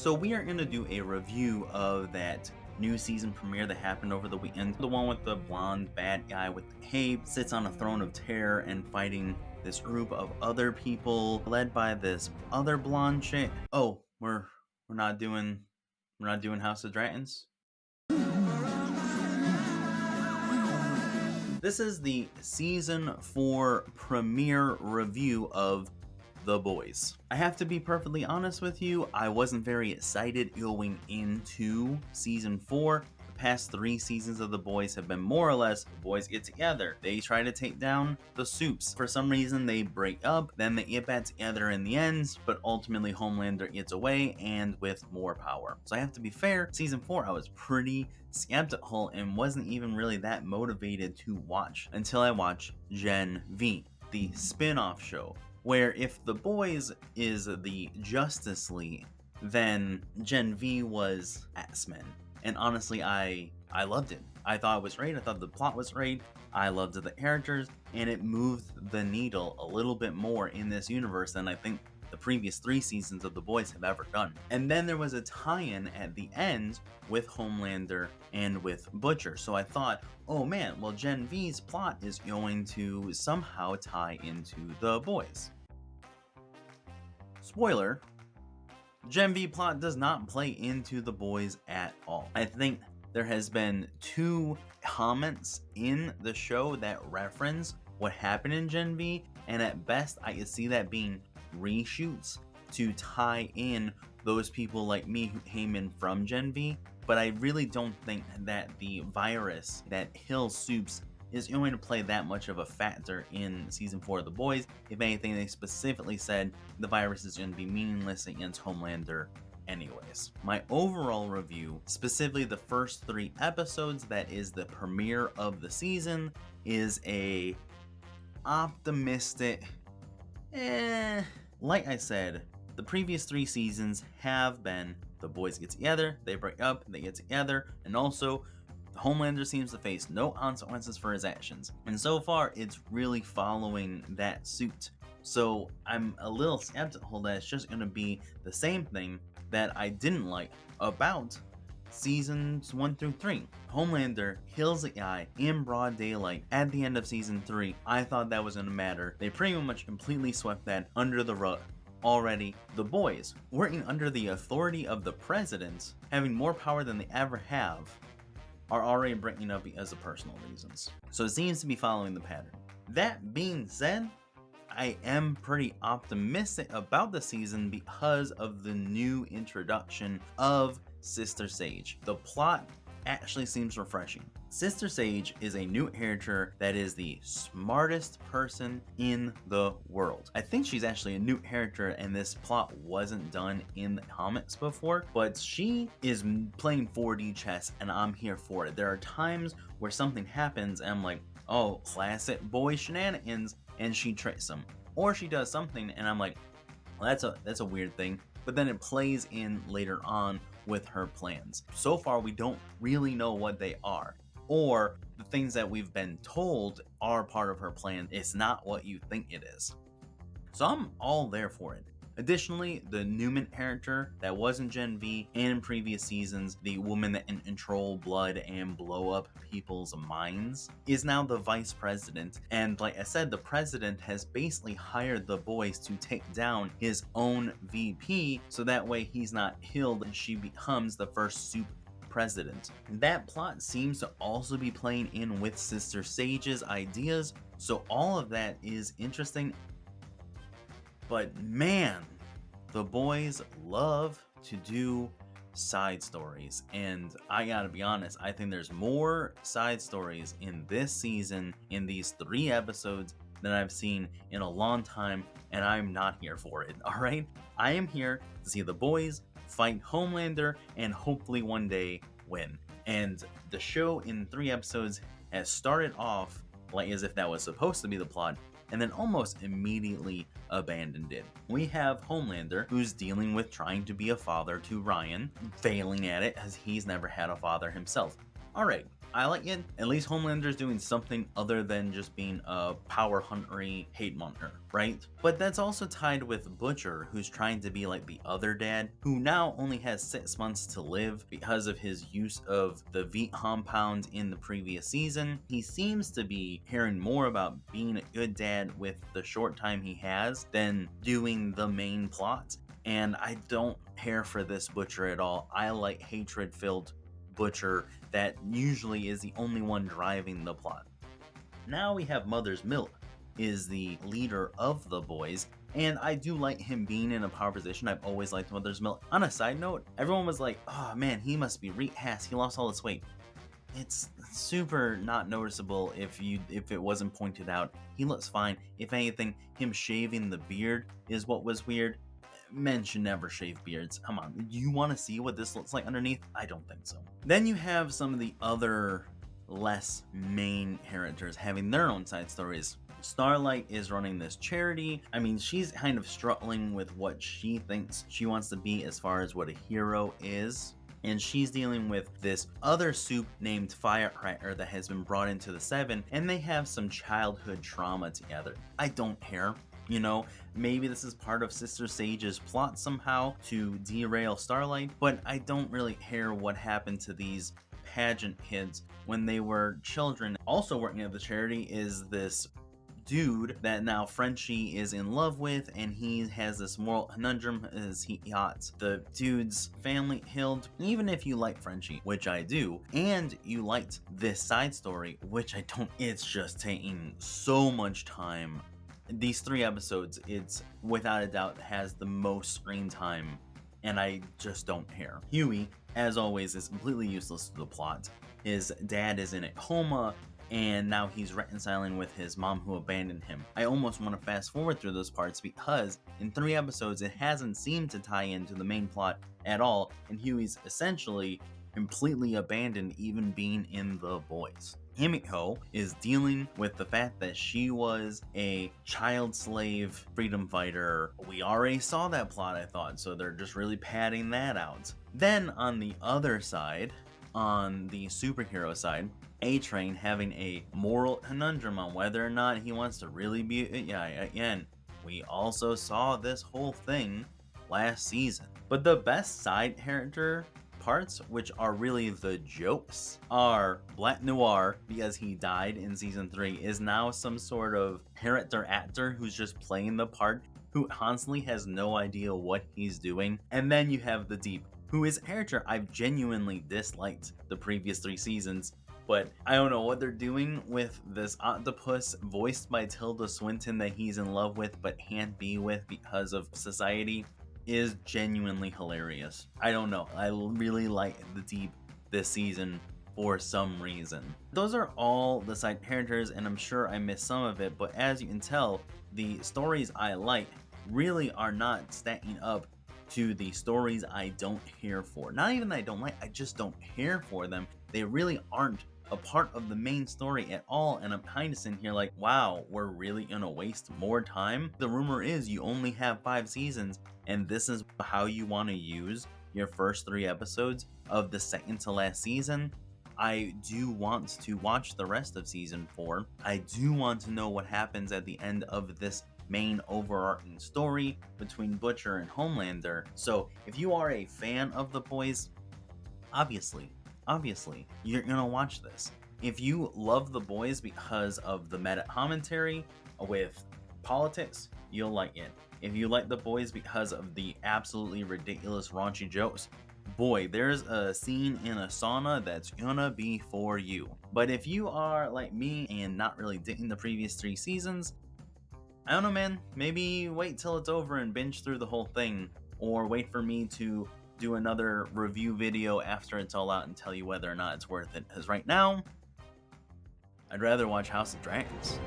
So we are going to do a review of that new season premiere that happened over the weekend. The one with the blonde bad guy with the cape sits on a throne of terror and fighting this group of other people led by this other blonde chick. Oh, we're not doing House of Dragons. This is the season 4 premiere review of The Boys. I have to be perfectly honest with you, I wasn't very excited going into season 4. The past 3 seasons of The Boys have been more or less, the boys get together, they try to take down the Supes. For some reason they break up, then they get back together in the end, but ultimately Homelander gets away and with more power. So I have to be fair, season 4 I was pretty skeptical and wasn't even really that motivated to watch until I watched Gen V, the spin-off show, where if The Boys is the Justice League, then Gen V was X-Men. And honestly, I loved it. I thought it was great. I thought the plot was great. I loved the characters, and it moved the needle a little bit more in this universe than I think the previous 3 seasons of The Boys have ever done. And then there was a tie-in at the end with Homelander and with Butcher. So I thought, oh man, well Gen V's plot is going to somehow tie into The Boys. Spoiler, Gen V plot does not play into The Boys at all. I think there has been 2 comments in the show that reference what happened in Gen V, and at best I could see that being reshoots to tie in those people like me who came in from Gen V, but I really don't think that the virus that kills Supes is going to play that much of a factor in season 4 of The Boys. If anything, they specifically said the virus is going to be meaningless against Homelander anyways. My overall review, specifically the first 3 episodes, that is the premiere of the season, is a optimistic, like I said, the previous 3 seasons have been the boys get together, they break up, they get together, and also Homelander seems to face no consequences for his actions. And so far, it's really following that suit. So I'm a little skeptical that it's just going to be the same thing that I didn't like about seasons 1 through 3. Homelander kills a guy in broad daylight at the end of season 3. I thought that was going to matter. They pretty much completely swept that under the rug. Already, the boys, working under the authority of the president, having more power than they ever have, are already breaking up because of personal reasons. So it seems to be following the pattern. That being said, I am pretty optimistic about the season because of the new introduction of Sister Sage. The plot actually seems refreshing. Sister Sage is a new character that is the smartest person in the world. I think she's actually a new character and this plot wasn't done in the comics before, but she is playing 4D chess and I'm here for it. There are times where something happens and I'm like, oh, classic boy shenanigans, and she tricks them. Or she does something and I'm like, well, that's a weird thing. But then it plays in later on with her plans. So far, we don't really know what they are, or the things that we've been told are part of her plan. It's not what you think it is. So I'm all there for it. Additionally, the Newman character that was in Gen V and in previous seasons, the woman that can control blood and blow up people's minds, is now the vice president. And like I said, the president has basically hired the boys to take down his own VP, so that way he's not killed and she becomes the first Supe president. That plot seems to also be playing in with Sister Sage's ideas, so all of that is interesting. But man, the boys love to do side stories, and I gotta be honest, I think there's more side stories in this season, in these 3 episodes, than I've seen in a long time, and I'm not here for it, alright? I am here to see the boys fight Homelander and hopefully one day win. And the show in 3 episodes has started off like as if that was supposed to be the plot, and then almost immediately abandoned it. We have Homelander, who's dealing with trying to be a father to Ryan, failing at it as he's never had a father himself. Alright, I like it. At least Homelander's doing something other than just being a power huntery hate monger, right? But that's also tied with Butcher, who's trying to be like the other dad, who now only has 6 months to live because of his use of the Vite compound in the previous season. He seems to be caring more about being a good dad with the short time he has than doing the main plot. And I don't care for this Butcher at all. I like hatred-filled Butcher that usually is the only one driving the plot. Now we have Mother's Milk is the leader of the boys, and I do like him being in a power position. I've always liked Mother's Milk. On a side note, everyone was like, oh man, he must be re-ass, he lost all this weight. It's super not noticeable if it wasn't pointed out. He looks fine. If anything, him shaving the beard is what was weird. Men should never shave beards. Come on, you want to see what this looks like underneath? I don't think so. Then you have some of the other less main characters having their own side stories. Starlight is running this charity. I mean, she's kind of struggling with what she thinks she wants to be as far as what a hero is. And she's dealing with this other soup named Firecracker that has been brought into the Seven, and they have some childhood trauma together. I don't care. You know, maybe this is part of Sister Sage's plot somehow to derail Starlight, but I don't really care what happened to these pageant kids when they were children. Also working at the charity is this dude that now Frenchie is in love with, and he has this moral conundrum as he got the dude's family killed. Even if you like Frenchie, which I do, and you liked this side story, which I don't, it's just taking so much time. These 3 episodes, it's without a doubt has the most screen time, and I just don't care. Hughie, as always, is completely useless to the plot. His dad is in a coma, and now he's reconciling with his mom who abandoned him. I almost want to fast forward through those parts because in 3 episodes it hasn't seemed to tie into the main plot at all, and Hughie's essentially completely abandoned even being in The Boys. Kimiko is dealing with the fact that she was a child slave freedom fighter. We already saw that plot, I thought, so they're just really padding that out. Then on the other side, on the superhero side, A-Train having a moral conundrum on whether or not he wants to really be a guy. Again, we also saw this whole thing last season. But the best side character parts, which are really the jokes, are Black Noir, because he died in season 3, is now some sort of character actor who's just playing the part, who constantly has no idea what he's doing. And then you have the Deep, who is a character I've genuinely disliked the previous 3 seasons, but I don't know what they're doing with this octopus voiced by Tilda Swinton that he's in love with but can't be with because of society is genuinely hilarious. I don't know, I really like the Deep this season for some reason. Those are all the side characters, and I'm sure I missed some of it, but as you can tell, the stories I like really are not stacking up to the stories I don't care for. Not even that I don't like, I just don't care for them. They really aren't a part of the main story at all, and I'm kind of sitting here like, wow, we're really gonna waste more time? The rumor is you only have 5 seasons, and this is how you want to use your first 3 episodes of the second to last season. I do want to watch the rest of season 4. I do want to know what happens at the end of this main overarching story between Butcher and Homelander. So if you are a fan of The Boys, obviously, you're gonna watch this. If you love The Boys because of the meta commentary with politics, you'll like it. If you like The Boys because of the absolutely ridiculous raunchy jokes, boy, there's a scene in a sauna that's gonna be for you. But if you are like me and not really digging the previous 3 seasons, I don't know, man, maybe wait till it's over and binge through the whole thing, or wait for me to do another review video after it's all out and tell you whether or not it's worth it, because right now, I'd rather watch House of Dragons.